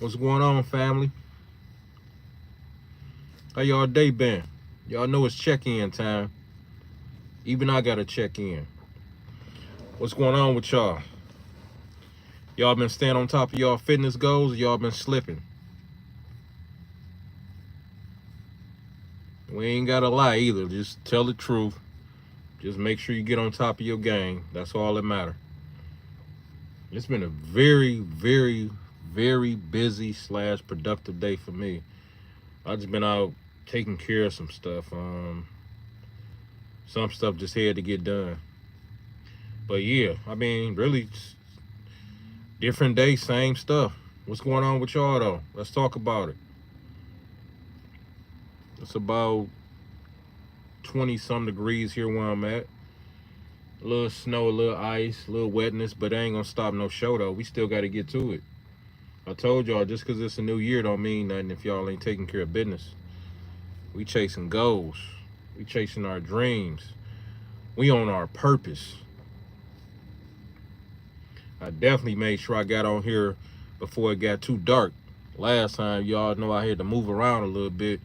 What's going on, family? How y'all day been? Y'all know it's check-in time. Even I gotta check in. What's going on with y'all? Y'all been staying on top of y'all fitness goals, or y'all been slipping? We ain't gotta lie either. Just tell the truth. Just make sure you get on top of your game. That's all that matter. It's been a very busy slash productive day for me. I just been out taking care of some stuff. Some stuff just had to get done. But yeah, I mean, really, different day, same stuff. What's going on with y'all though? Let's talk about it. It's about 20 some degrees here where I'm at. A little snow, a little ice, a little wetness, but it ain't gonna stop no show though. We still gotta get to it. I told y'all, just cause it's a new year don't mean nothing if y'all ain't taking care of business. We chasing goals. We chasing our dreams. We on our purpose. I definitely made sure I got on here before it got too dark. Last time, y'all know I had to move around a little bit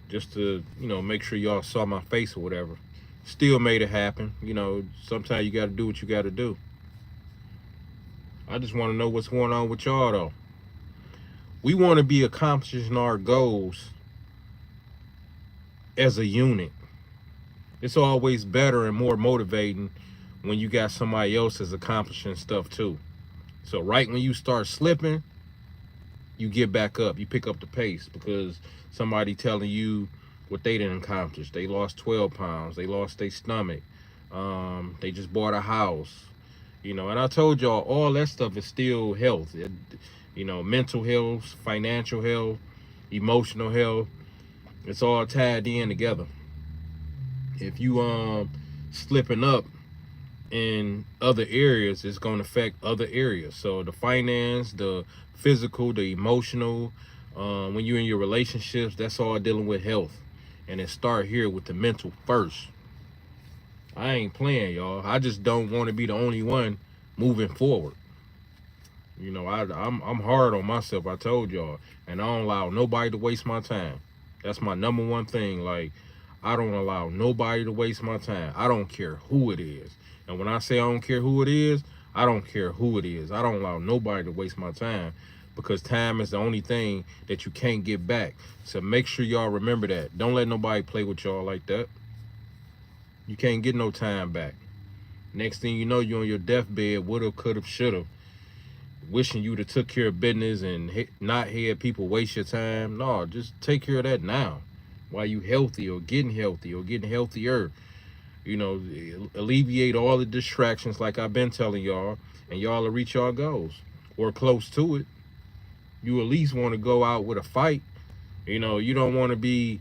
just to, make sure y'all saw my face or whatever. Still made it happen. Sometimes you got to do what you got to do. I just want to know what's going on with y'all though. We want to be accomplishing our goals as a unit. It's always better and more motivating when you got somebody else that's accomplishing stuff too. So right when you start slipping, you get back up. You pick up the pace because somebody telling you what they didn't accomplish. They lost 12 pounds. They lost their stomach. They just bought a house. And I told y'all all that stuff is still health. Mental health, financial health, emotional health. It's all tied in together. If you slipping up in other areas, it's going to affect other areas. So the finance, the physical, the emotional, when you're in your relationships, that's all dealing with health. And it start here with the mental first. I ain't playing, y'all. I just don't want to be the only one moving forward. I'm hard on myself. I told y'all, and I don't allow nobody to waste my time. That's my number one thing. Like, I don't allow nobody to waste my time. I don't care who it is. And when I say I don't care who it is, I don't care who it is. I don't allow nobody to waste my time because time is the only thing that you can't get back. So make sure y'all remember that. Don't let nobody play with y'all like that. You can't get no time back. Next thing you know, you're on your deathbed, woulda, coulda, shoulda, wishing you to took care of business and not had people waste your time. No, just take care of that now while you healthy or getting healthier. Alleviate all the distractions like I've been telling y'all, and y'all will reach y'all goals or close to it. You at least want to go out with a fight. You don't want to be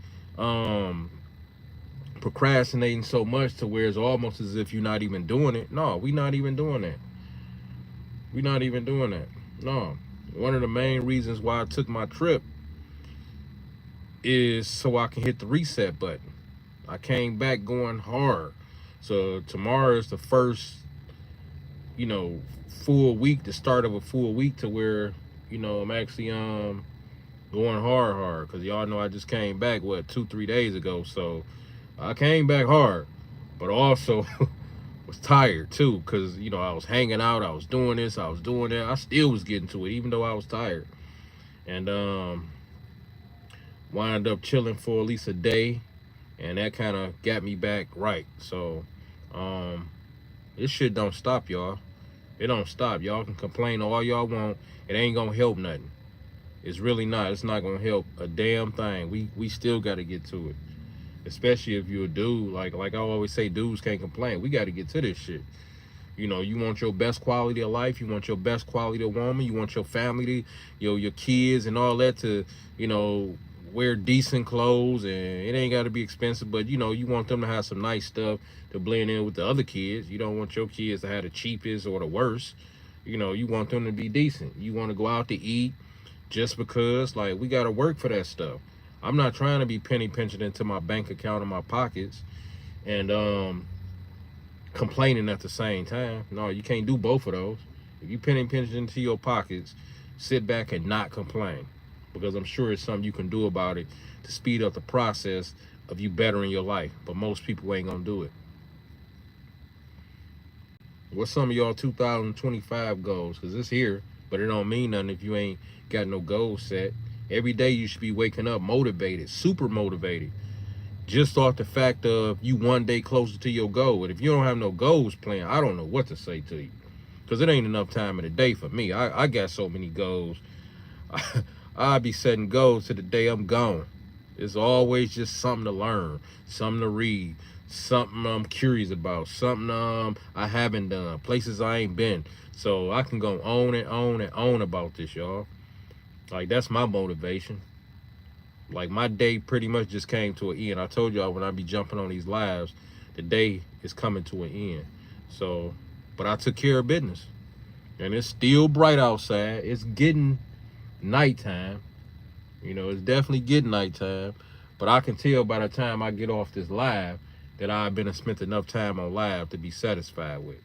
procrastinating so much to where it's almost as if you're not even doing it. No, we're not even doing that. We're not even doing that. No. One of the main reasons why I took my trip is so I can hit the reset button. I came back going hard. So tomorrow is the first, full week, the start of a full week to where, I'm actually going hard. Cause y'all know I just came back 2-3 days ago. So I came back hard. But also was tired too, cause I was hanging out, I was doing this, I was doing that. I still was getting to it, even though I was tired. And wound up chilling for at least a day, and that kind of got me back right. So this shit don't stop, y'all. It don't stop. Y'all can complain all y'all want. It ain't gonna help nothing. It's really not. It's not gonna help a damn thing. We still gotta get to it. Especially if you're a dude. Like I always say, dudes can't complain. We gotta get to this shit. You want your best quality of life. You want your best quality of woman. You want your family to, your kids and all that to, wear decent clothes, and it ain't got to be expensive, but you want them to have some nice stuff to blend in with the other kids. You don't want your kids to have the cheapest or the worst. You want them to be decent. You want to go out to eat just because, like, we got to work for that stuff. I'm not trying to be penny pinching into my bank account or my pockets and complaining at the same time. No, you can't do both of those. If you penny pinching into your pockets, sit back and not complain, because I'm sure it's something you can do about it to speed up the process of you bettering your life. But most people ain't gonna do it. What's some of y'all 2025 goals? Because it's here, but it don't mean nothing if you ain't got no goals set. Every day you should be waking up motivated, super motivated, just off the fact of you one day closer to your goal. And if you don't have no goals planned, I don't know what to say to you, because it ain't enough time in the day for me. I got so many goals. I'll be setting goals to the day I'm gone. It's always just something to learn, something to read, something I'm curious about, something I haven't done, places I ain't been. So I can go on and on and on about this, y'all. Like, that's my motivation. Like, my day pretty much just came to an end. I told y'all when I be jumping on these lives, the day is coming to an end. So, but I took care of business. And it's still bright outside. It's getting nighttime. You know, it's definitely getting nighttime. But I can tell by the time I get off this live that I've been and spent enough time on live to be satisfied with.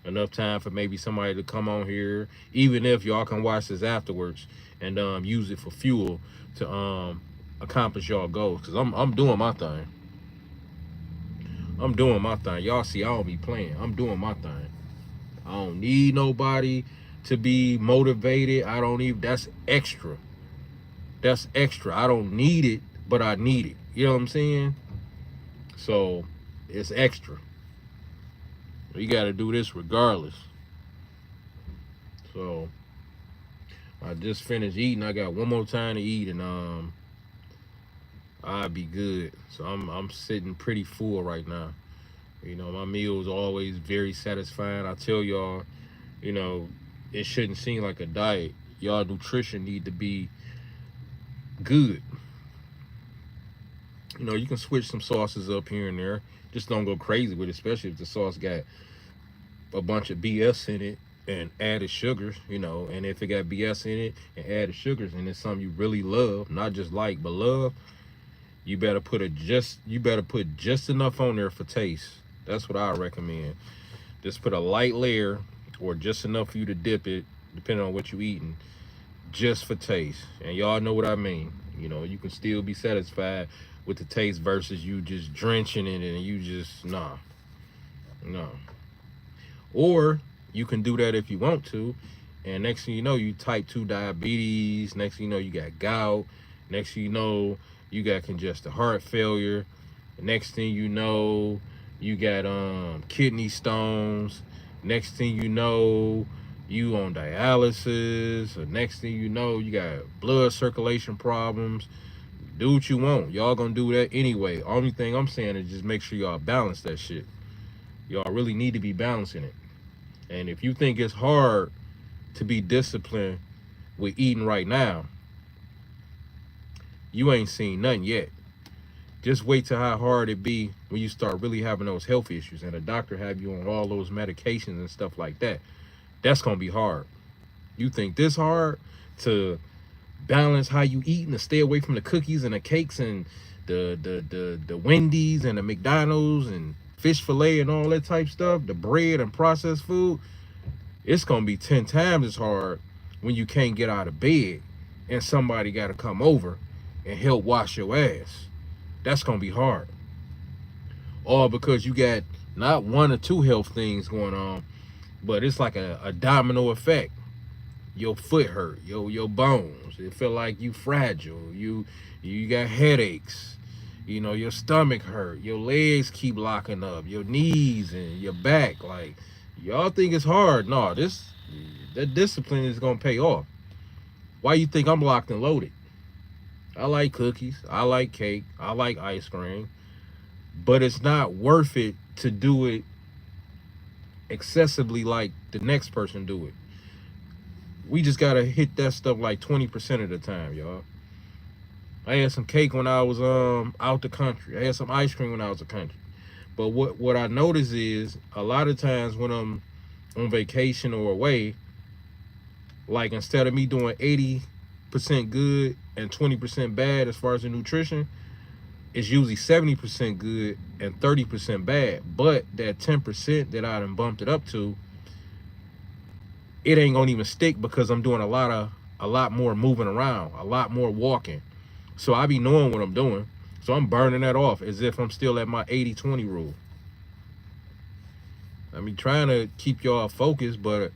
Enough time for maybe somebody to come on here, even if y'all can watch this afterwards and use it for fuel to accomplish y'all goals. Cause I'm doing my thing. I'm doing my thing. Y'all see I don't be playing. I'm doing my thing. I don't need nobody to be motivated. I don't even, that's extra. That's extra. I don't need it, but I need it. You know what I'm saying? So it's extra. You got to do this regardless. So I just finished eating. I got one more time to eat, and I'll be good. So I'm sitting pretty full right now. You know, my meals are always very satisfying. I tell y'all, you know, it shouldn't seem like a diet. Y'all nutrition need to be good. You know, you can switch some sauces up here and there. Just don't go crazy with it, especially if the sauce got a bunch of BS in it and added sugars, you know. And if it got BS in it and added sugars and it's something you really love, not just like but love, you better put just enough on there for taste. That's what I recommend. Just put a light layer or just enough for you to dip it, depending on what you're eating, just for taste. And y'all know what I mean. You know, you can still be satisfied with the taste versus you just drenching it and you just, no. Or you can do that if you want to, and next thing you know, you type 2 diabetes. Next thing you know, you got gout. Next thing you know, you got congestive heart failure. Next thing you know, you got kidney stones. Next thing you know, you on dialysis. Or next thing you know, you got blood circulation problems. Do what you want. Y'all gonna do that anyway. Only thing I'm saying is just make sure y'all balance that shit. Y'all really need to be balancing it. And if you think it's hard to be disciplined with eating right now, you ain't seen nothing yet. Just wait till how hard it be when you start really having those health issues and a doctor have you on all those medications and stuff like that. That's gonna be hard. You think this hard to balance how you eat and to stay away from the cookies and the cakes and the Wendy's and the McDonald's and fish fillet and all that type stuff, the bread and processed food? It's gonna be 10 times as hard when you can't get out of bed and somebody gotta come over and help wash your ass. That's gonna be hard. All because you got not 1 or 2 health things going on, but it's like a domino effect. Your foot hurt, your bones. It feel like you fragile. You got headaches. You know, your stomach hurt. Your legs keep locking up. Your knees and your back. Like, y'all think it's hard. No, that discipline is gonna pay off. Why you think I'm locked and loaded? I like cookies. I like cake. I like ice cream. But it's not worth it to do it excessively like the next person do it. We just gotta hit that stuff like 20% of the time, y'all. I had some cake when I was out the country. I had some ice cream when I was in the country. But what I notice is a lot of times when I'm on vacation or away, like instead of me doing 80% good and 20% bad as far as the nutrition, it's usually 70% good and 30% bad. But that 10% that I done bumped it up to, it ain't gonna even stick because I'm doing a lot of a lot more moving around, a lot more walking. So I be knowing what I'm doing. So I'm burning that off as if I'm still at my 80-20 rule. I mean, trying to keep y'all focused, but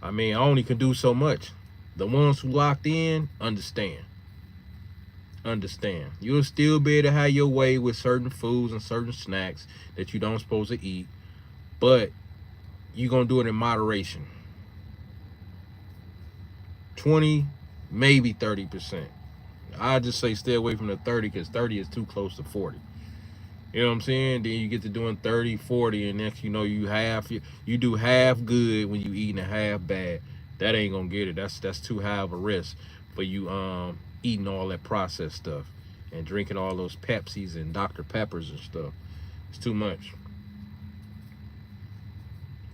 I mean, I only can do so much. The ones who locked in understand. Understand. You'll still be able to have your way with certain foods and certain snacks that you don't supposed to eat, but you're going to do it in moderation. 20, maybe 30%. I just say stay away from the 30 because 30 is too close to 40. You know what I'm saying? Then you get to doing 30, 40, and next you know you do half good when you eating a half bad. That ain't gonna get it. That's too high of a risk for you eating all that processed stuff and drinking all those Pepsis and Dr. Peppers and stuff. It's too much.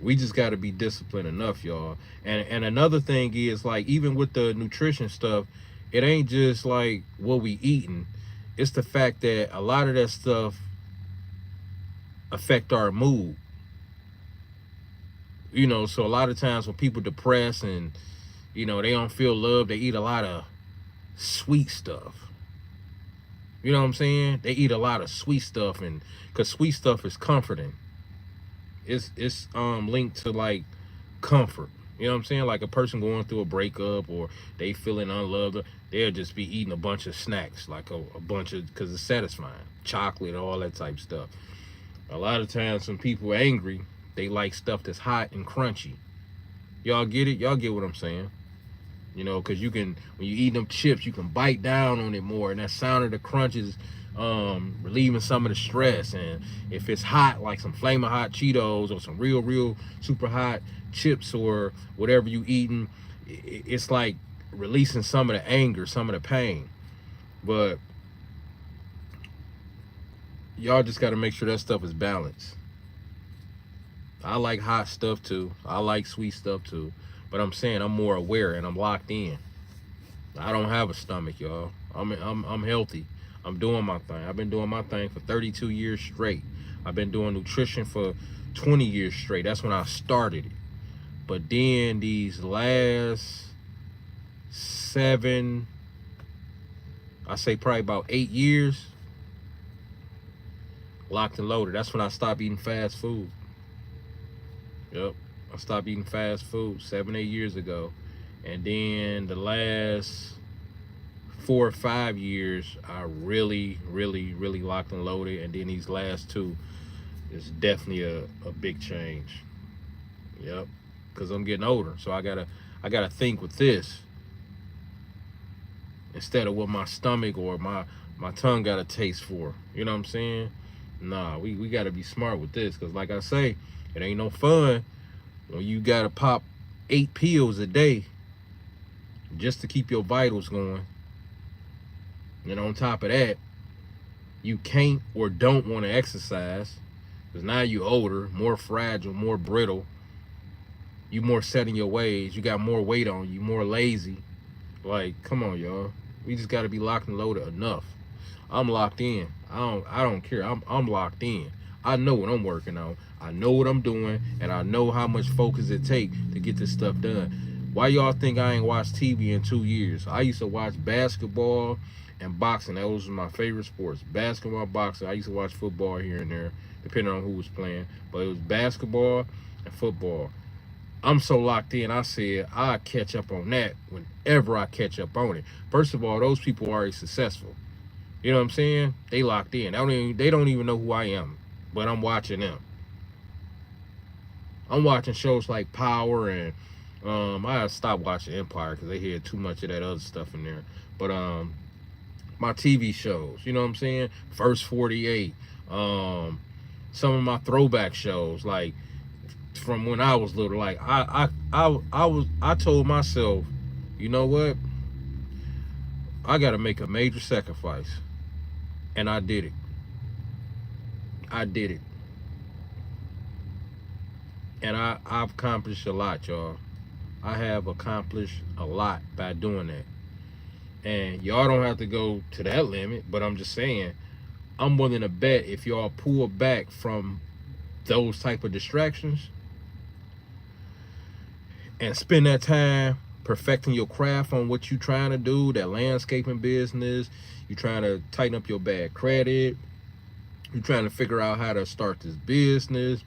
We just got to be disciplined enough, y'all. And another thing is, like, even with the nutrition stuff, it ain't just like what we eating. It's the fact that a lot of that stuff affect our mood. You know, so a lot of times when people depressed and, you know, they don't feel love, they eat a lot of sweet stuff. You know what I'm saying? They eat a lot of sweet stuff, and because sweet stuff is comforting. It's linked to like comfort. You know what I'm saying? Like a person going through a breakup or they feeling unloved, they'll just be eating a bunch of snacks, like a bunch of, because it's satisfying, chocolate, all that type of stuff. A lot of times when people are angry, they like stuff that's hot and crunchy. Y'all get it? Y'all get what I'm saying? You know, because you can, when you eat them chips, you can bite down on it more, and that sound of the crunches relieving some of the stress. And if it's hot, like some flaming hot Cheetos or some real super hot chips or whatever you eating, it's like releasing some of the anger, some of the pain. But y'all just got to make sure that stuff is balanced. I like hot stuff too. I like sweet stuff too. But I'm saying I'm more aware and I'm locked in. I don't have a stomach, y'all. I'm healthy. I'm doing my thing. I've been doing my thing for 32 years straight. I've been doing nutrition for 20 years straight. That's when I started it. But then these last 7, I say probably about 8 years, locked and loaded. That's when I stopped eating fast food. Yep. I stopped eating fast food 7, 8 years ago. And then the last 4 or 5 years, I really locked and loaded. And then these last 2 is definitely a big change. Yep. Because I'm getting older. So I gotta think with this instead of what my stomach or my tongue got a taste for. You know what I'm saying? Nah, we gotta be smart with this. Because like I say, it ain't no fun when you gotta pop 8 pills a day just to keep your vitals going. And on top of that, you can't or don't want to exercise because now you're older, more fragile, more brittle. You more set in your ways. You got more weight on you, more lazy. Like, come on, y'all. We just got to be locked and loaded enough. I'm locked in. I don't care. I'm locked in. I know what I'm working on. I know what I'm doing, and I know how much focus it takes to get this stuff done. Why y'all think I ain't watched TV in 2 years? I used to watch basketball and boxing. Those were my favorite sports. Basketball, boxing. I used to watch football here and there, depending on who was playing. But it was basketball and football. I'm so locked in, I said I'll catch up on that whenever I catch up on it. First of all, those people are already successful. You know what I'm saying? They locked in. They don't even know who I am, but I'm watching them. I'm watching shows like Power, and I stopped watching Empire because they had too much of that other stuff in there. But my TV shows, you know what I'm saying? First 48, some of my throwback shows, like from when I was little. Like I told myself, you know what? I got to make a major sacrifice, and I did it. I did it. And I've accomplished a lot, y'all. I have accomplished a lot by doing that. And y'all don't have to go to that limit, but I'm just saying, I'm willing to bet if y'all pull back from those type of distractions and spend that time perfecting your craft on what you're trying to do, that landscaping business. You're trying to tighten up your bad credit. You're trying to figure out how to start this business.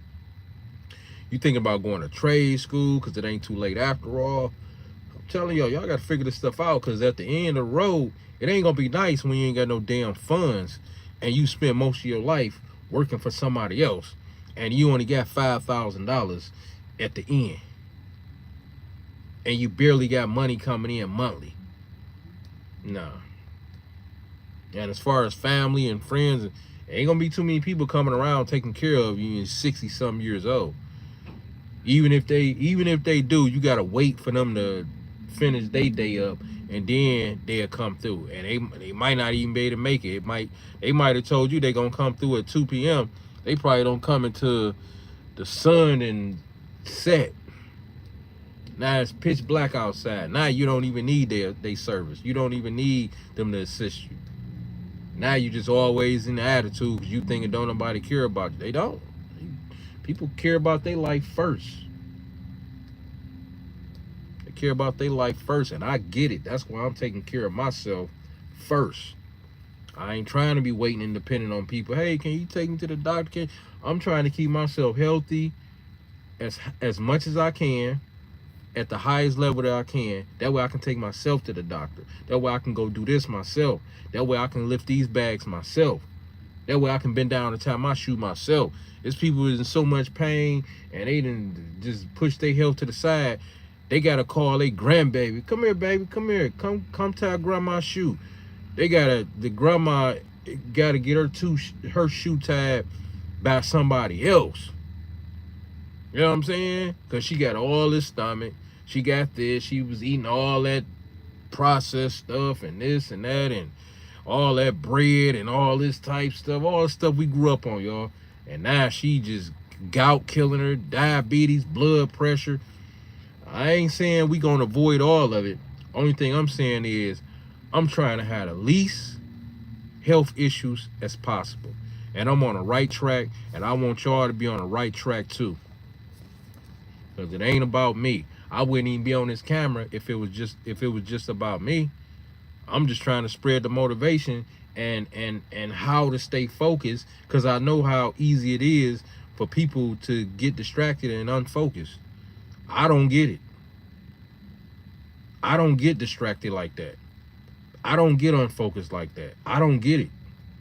You thinking about going to trade school because it ain't too late after all. I'm telling y'all got to figure this stuff out, because at the end of the road, it ain't going to be nice when you ain't got no damn funds and you spend most of your life working for somebody else and you only got $5,000 at the end. And you barely got money coming in monthly. Nah. And as far as family and friends, ain't gonna be too many people coming around taking care of you in 60-something years old. Even if they do, you gotta wait for them to finish their day up, and then they'll come through. And they might not even be able to make it. They might have told you they gonna come through at 2 p.m. They probably don't come until the sun and set. Now it's pitch black outside. Now you don't even need their service. You don't even need them to assist you. Now you just always in the attitude because you thinking don't nobody care about you. They don't. People care about their life first. They care about their life first, and I get it. That's why I'm taking care of myself first. I ain't trying to be waiting and depending on people. Hey, can you take me to the doctor? I'm trying to keep myself healthy as much as I can, at the highest level that I can. That way I can take myself to the doctor. That way I can go do this myself. That way I can lift these bags myself. That way I can bend down and tie my shoe myself. There's people in so much pain and they didn't just push their health to the side. They gotta call their grandbaby. Come here, baby. Come here. Come tie grandma's shoe. The grandma gotta get her shoe tied by somebody else. You know what I'm saying? Because she got all this stomach. She got this. She was eating all that processed stuff and this and that and all that bread and all this type stuff. All the stuff we grew up on, y'all. And now she just gout killing her, diabetes, blood pressure. I ain't saying we gonna avoid all of it. Only thing I'm saying is I'm trying to have the least health issues as possible. And I'm on the right track, and I want y'all to be on the right track too. Because it ain't about me. I wouldn't even be on this camera if it was just about me. I'm just trying to spread the motivation and how to stay focused, because I know how easy it is for people to get distracted and unfocused. I don't get it. I don't get distracted like that. I don't get unfocused like that. I don't get it.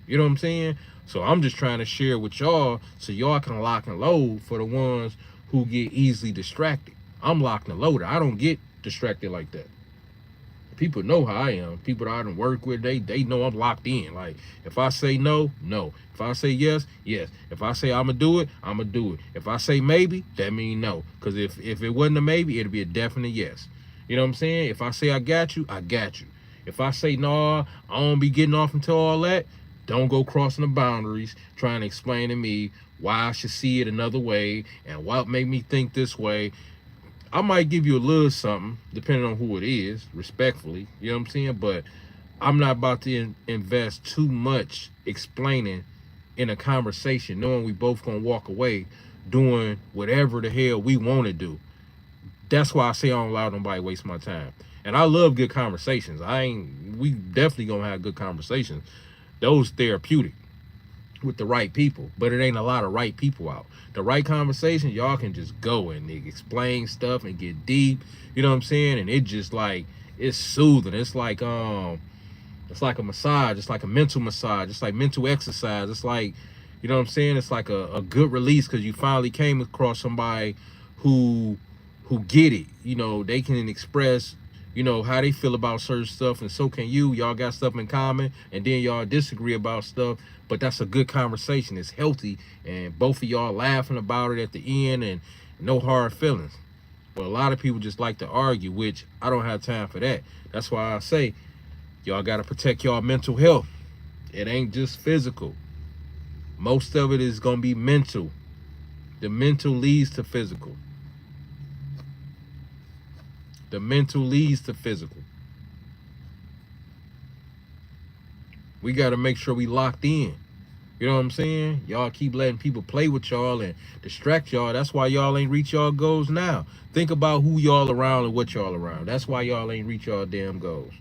You know what I'm saying? So I'm just trying to share with y'all so y'all can lock and load for the ones who get easily distracted. I'm locked and loaded. I don't get distracted like that. People know how I am. People that I done work with, they know I'm locked in. Like, if I say no, no. If I say yes, yes. If I say I'm going to do it, I'm going to do it. If I say maybe, that means no. Because if it wasn't a maybe, it'd be a definite yes. You know what I'm saying? If I say I got you, I got you. If I say no, I don't be getting off into all that, don't go crossing the boundaries trying to explain to me why I should see it another way and what made me think this way. I might give you a little something, depending on who it is, respectfully, you know what I'm saying? But I'm not about to invest too much explaining in a conversation, knowing we both gonna walk away doing whatever the hell we want to do. That's why I say I don't allow nobody to waste my time. And I love good conversations. We definitely gonna have good conversations. Those therapeutic with the right people, but it ain't a lot of right people out. The right conversation, y'all can just go and explain stuff and get deep, you know what I'm saying? And it just like, it's soothing. It's like a massage. It's like a mental massage. It's like mental exercise. It's like, you know what I'm saying? It's like a good release because you finally came across somebody who get it. You know, they can express, you know, how they feel about certain stuff, and so can you. Y'all got stuff in common, and then y'all disagree about stuff, but that's a good conversation. It's healthy, and both of y'all laughing about it at the end, and no hard feelings. But a lot of people just like to argue, which I don't have time for that. That's why I say y'all got to protect y'all mental health. It ain't just physical. Most of it is going to be mental. The mental leads to physical. The mental leads to physical. We got to make sure we locked in. You know what I'm saying? Y'all keep letting people play with y'all and distract y'all. That's why y'all ain't reach y'all goals now. Think about who y'all around and what y'all around. That's why y'all ain't reach y'all damn goals.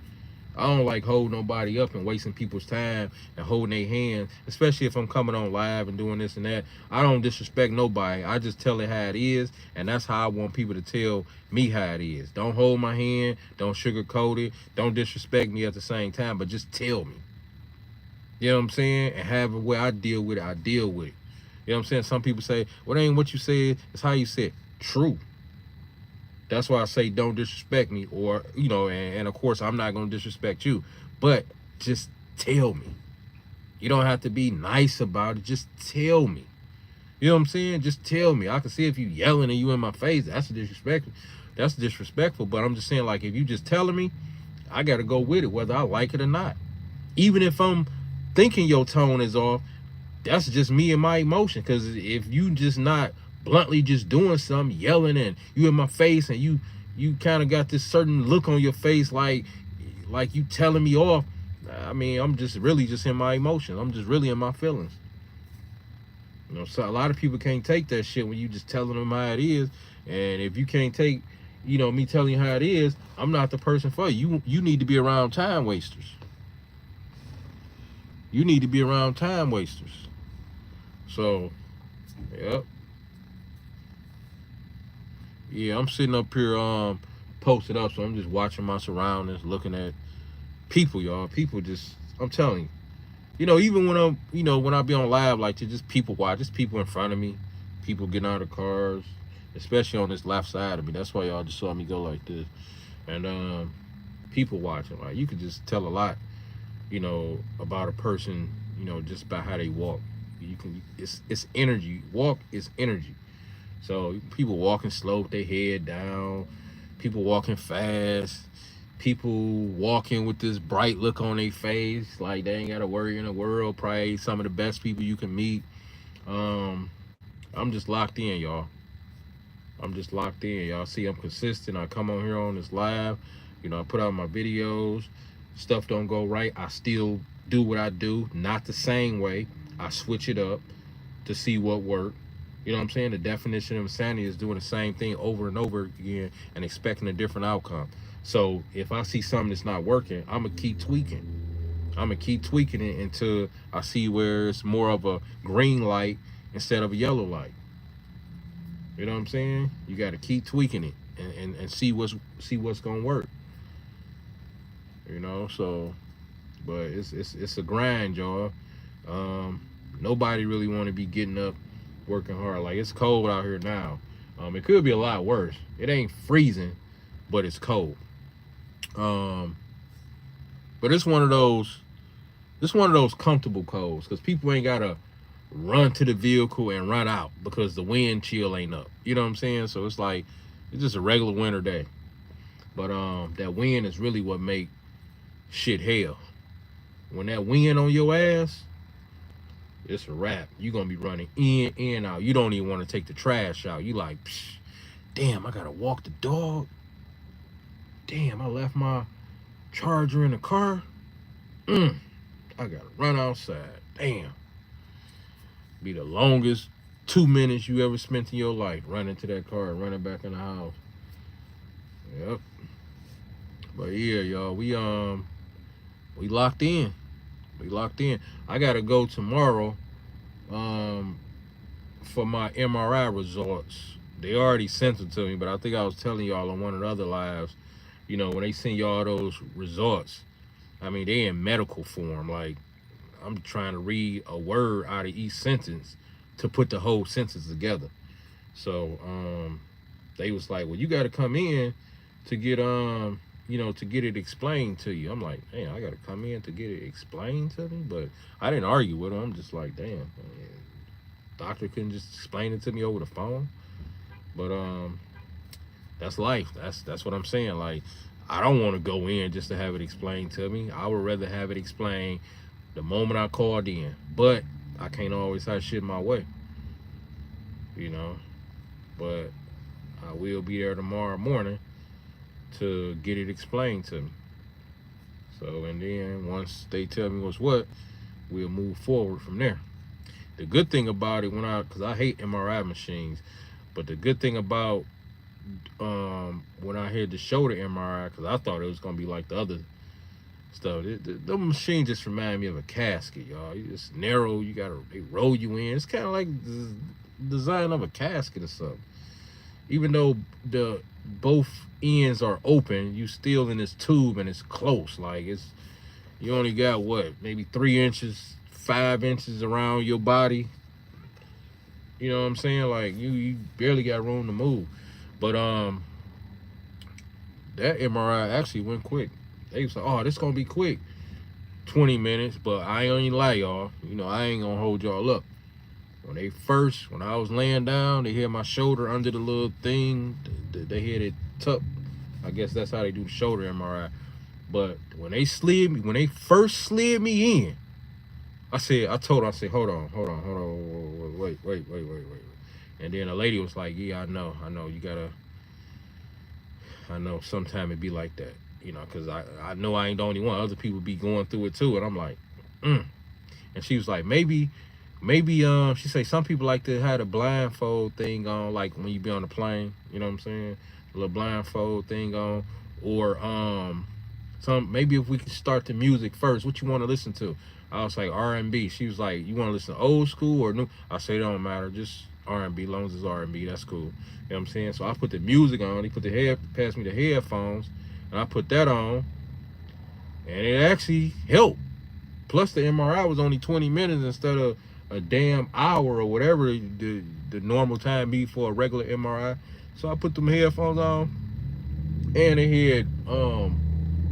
I don't like holding nobody up and wasting people's time and holding their hand, especially if I'm coming on live and doing this and that. I don't disrespect nobody. I just tell it how it is, and that's how I want people to tell me how it is. Don't hold my hand, don't sugarcoat it, don't disrespect me at the same time, but just tell me. You know what I'm saying? And have a way I deal with it, I deal with it. You know what I'm saying? Some people say, well, it ain't what you said, it's how you said. True. That's why I say don't disrespect me, or, you know, and of course I'm not going to disrespect you, but just tell me. You don't have to be nice about it. Just tell me. You know what I'm saying? Just tell me. I can see if you yelling and you in my face, that's disrespectful. That's disrespectful. But I'm just saying, like, if you just telling me, I got to go with it, whether I like it or not. Even if I'm thinking your tone is off, that's just me and my emotion. Because if you just not bluntly just doing something, yelling, and you in my face, and you kind of got this certain look on your face, like you telling me off, I mean, I'm just really just in my emotions. I'm just really in my feelings. You know, so a lot of people can't take that shit when you just telling them how it is. And if you can't take, you know, me telling you how it is, I'm not the person for you. You need to be around time wasters. You need to be around time wasters. So, yep. Yeah, I'm sitting up here posted up, so I'm just watching my surroundings, looking at people, y'all. People just, I'm telling you. You know, even when I'm, you know, when I be on live like this, just people watch, just people in front of me, people getting out of cars, especially on this left side of me. That's why y'all just saw me go like this. And people watching, like, you could just tell a lot, you know, about a person, you know, just by how they walk. You can, it's energy. Walk is energy. So people walking slow with their head down, people walking fast, people walking with this bright look on their face, like they ain't got to worry in the world. Probably some of the best people you can meet. I'm just locked in, y'all. I'm just locked in. Y'all see I'm consistent. I come on here on this live. You know, I put out my videos. Stuff don't go right, I still do what I do. Not the same way. I switch it up to see what works. You know what I'm saying? The definition of insanity is doing the same thing over and over again and expecting a different outcome. So if I see something that's not working, I'm going to keep tweaking. I'm going to keep tweaking it until I see where it's more of a green light instead of a yellow light. You know what I'm saying? You got to keep tweaking it and see what's going to work. You know, so, but it's a grind, y'all. Nobody really want to be getting up working hard. Like, it's cold out here now. It could be a lot worse. It ain't freezing, but it's cold. But it's one of those comfortable colds, because people ain't gotta run to the vehicle and run out because the wind chill ain't up. You know what I'm saying? So it's like, it's just a regular winter day. But that wind is really what make shit hell. When that wind on your ass, it's a wrap. You're gonna be running in and out. You don't even want to take the trash out. You like, psh, damn, I gotta walk the dog. Damn, I left my charger in the car. I gotta run outside. Damn. Be the longest 2 minutes you ever spent in your life, running to that car and running back in the house. Yep. But yeah, y'all, we locked in. We locked in. I gotta go tomorrow for my MRI results. They already sent it to me, but I think I was telling y'all on one of the other lives, you know, when they send y'all those results, I mean, they in medical form. Like, I'm trying to read a word out of each sentence to put the whole sentence together. So they was like, well, you got to come in to get you know, to get it explained to you. I'm like, damn, I got to come in to get it explained to me. But I didn't argue with him. I'm just like, damn, man, doctor couldn't just explain it to me over the phone. But that's life. That's what I'm saying. Like, I don't want to go in just to have it explained to me. I would rather have it explained the moment I called in. But I can't always have shit my way, you know. But I will be there tomorrow morning to get it explained to me. So, and then once they tell me what's what, we'll move forward from there. The good thing about it because I hate MRI machines, but the good thing about when I had to show the MRI, because I thought it was gonna be like the other stuff. The machine just remind me of a casket, y'all. You just narrow, they roll you in. It's kind of like the design of a casket or something. Even though the both ends are open, you still in this tube and it's close. Like you only got what, maybe 3 inches, 5 inches around your body. You know what I'm saying? Like you barely got room to move. But that MRI actually went quick. They was like, oh, this gonna be quick. 20 minutes, but I ain't gonna lie, y'all. You know, I ain't gonna hold y'all up. When I was laying down, they had my shoulder under the little thing. They had it tucked. I guess that's how they do the shoulder MRI. But when they first slid me in, I said, hold on, wait. And then a lady was like, yeah, I know, I know sometime it be like that, you know, because I know I ain't the only one. Other people be going through it too. And I'm like, And she was like, maybe, she say some people like to have a blindfold thing on, like when you be on the plane, you know what I'm saying? A little blindfold thing on. Or maybe if we could start the music first, what you want to listen to? I was like, R&B. She was like, you want to listen to old school or new? I say, it don't matter, just R&B, long as it's R&B, that's cool. You know what I'm saying? So I put the music on. He passed me the headphones, and I put that on, and it actually helped. Plus the MRI was only 20 minutes instead of a damn hour or whatever the normal time be for a regular MRI. So I put them headphones on, and they had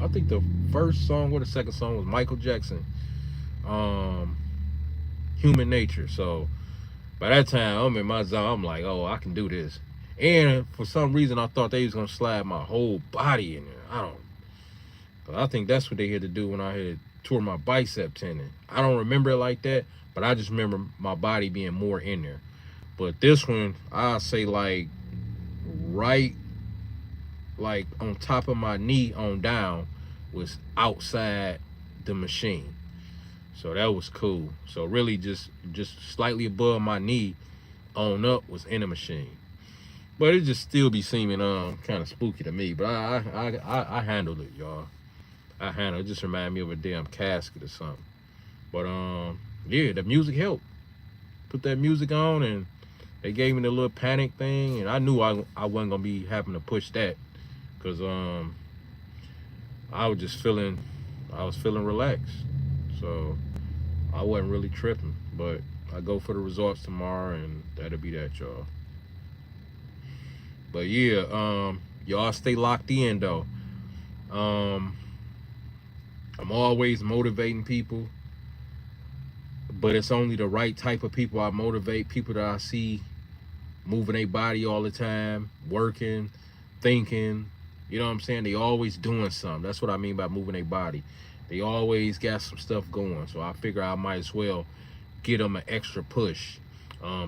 I think the first song or the second song was Michael Jackson, Human Nature. So by that time I'm in my zone. I'm like, oh, I can do this. And for some reason I thought they was gonna slide my whole body in there. I think that's what they had to do when I had tore my bicep tendon. I don't remember it like that, but I just remember my body being more in there. But this one, I say like right, like on top of my knee on down was outside the machine. So that was cool. So really just slightly above my knee on up was in the machine. But it just still be seeming kind of spooky to me. But I handled it, y'all. It just reminded me of a damn casket or something. But yeah, the music helped. Put that music on, and they gave me the little panic thing, and I knew I wasn't gonna be having to push that, cause I was feeling relaxed, so I wasn't really tripping. But I go for the results tomorrow, and that'll be that, y'all. But yeah, y'all stay locked in though. I'm always motivating people, but it's only the right type of people I motivate. People that I see moving their body all the time, working, thinking, you know what I'm saying? They always doing something. That's what I mean by moving their body. They always got some stuff going. So I figure I might as well get them an extra push.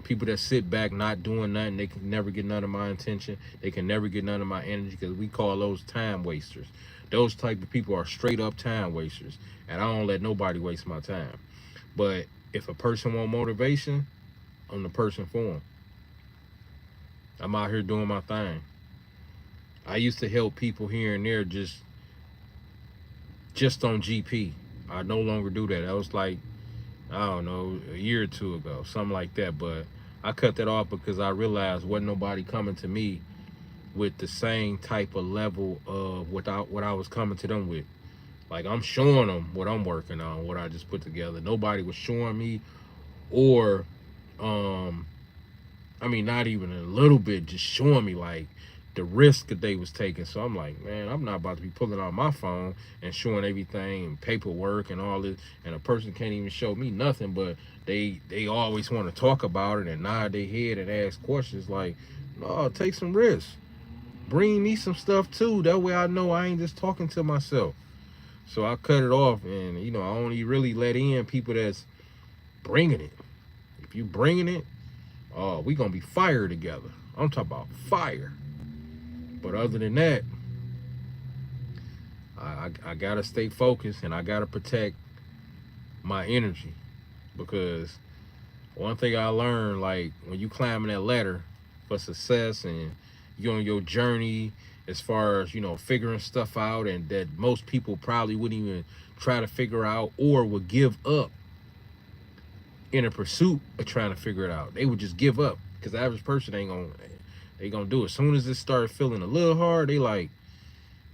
People that sit back not doing nothing, they can never get none of my attention. They can never get none of my energy, because we call those time wasters. Those type of people are straight up time wasters, and I don't let nobody waste my time. But if a person want motivation, I'm the person for them. I'm out here doing my thing. I used to help people here and there just on GP. I no longer do that. That was like, I don't know, a year or two ago, something like that. But I cut that off because I realized wasn't nobody coming to me with the same type of level of what I was coming to them with. Like, I'm showing them what I'm working on, what I just put together. Nobody was showing me, or I mean, not even a little bit, just showing me like the risk that they was taking. So I'm like, man, I'm not about to be pulling out my phone and showing everything and paperwork and all this, and a person can't even show me nothing, but they always want to talk about it and nod their head and ask questions. Like, no, take some risks. Bring me some stuff too. That way I know I ain't just talking to myself. So I cut it off, and you know, I only really let in people that's bringing it. If you bringing it, we gonna be fire together. I'm talking about fire. But other than that, I gotta stay focused, and I gotta protect my energy, because One thing I learned, like when you climbing that ladder for success and you on your journey as far as, you know, figuring stuff out, and that most people probably wouldn't even try to figure out or would give up in a pursuit of trying to figure it out. They would just give up because the average person ain't gonna do it. As soon as it started feeling a little hard, they like,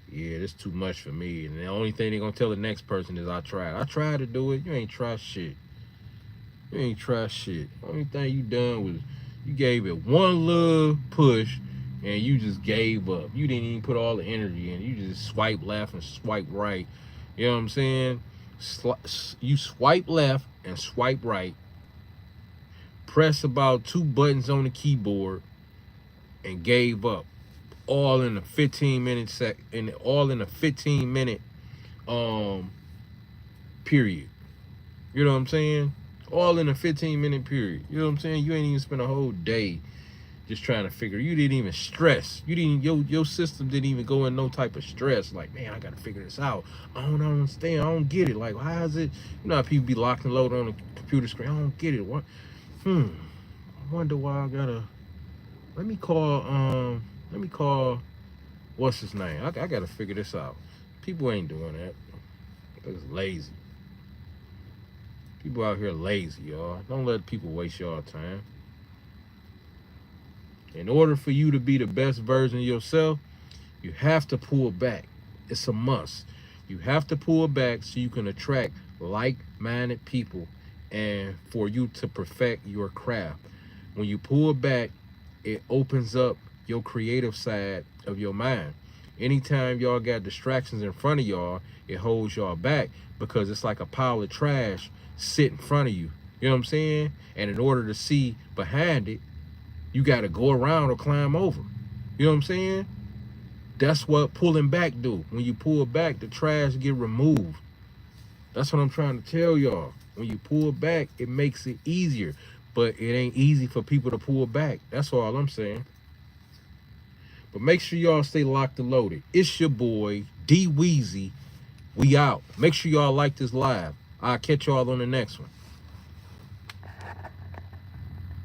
yeah, this too much for me. And the only thing they gonna tell the next person is I tried. I tried to do it. You ain't try shit. You ain't try shit. Only thing you done was you gave it one little push and you just gave up. You didn't even put all the energy in. You just swipe left and swipe right. You know what I'm saying? You swipe left and swipe right. Press about 2 buttons on the keyboard and gave up. All in a 15-minute all in a 15-minute period. You know what I'm saying? All in a 15-minute period. You know what I'm saying? You ain't even spend a whole day just trying to figure. You didn't even stress. You didn't. Your system didn't even go in no type of stress. Like, man, I gotta figure this out. I don't understand. I don't get it. Like, how is it? You know how people be locked and loaded on the computer screen. I don't get it. What? I wonder why I gotta. Let me call. What's his name? I gotta figure this out. People ain't doing that. It's lazy. People out here lazy, y'all. Don't let people waste y'all time. In order for you to be the best version of yourself, you have to pull back. It's a must. You have to pull back so you can attract like-minded people and for you to perfect your craft. When you pull back, it opens up your creative side of your mind. Anytime y'all got distractions in front of y'all, it holds y'all back because it's like a pile of trash sit in front of you. You know what I'm saying? And in order to see behind it, you got to go around or climb over. You know what I'm saying? That's what pulling back do. When you pull back, the trash get removed. That's what I'm trying to tell y'all. When you pull back, it makes it easier. But it ain't easy for people to pull back. That's all I'm saying. But make sure y'all stay locked and loaded. It's your boy, D Weezy. We out. Make sure y'all like this live. I'll catch y'all on the next one.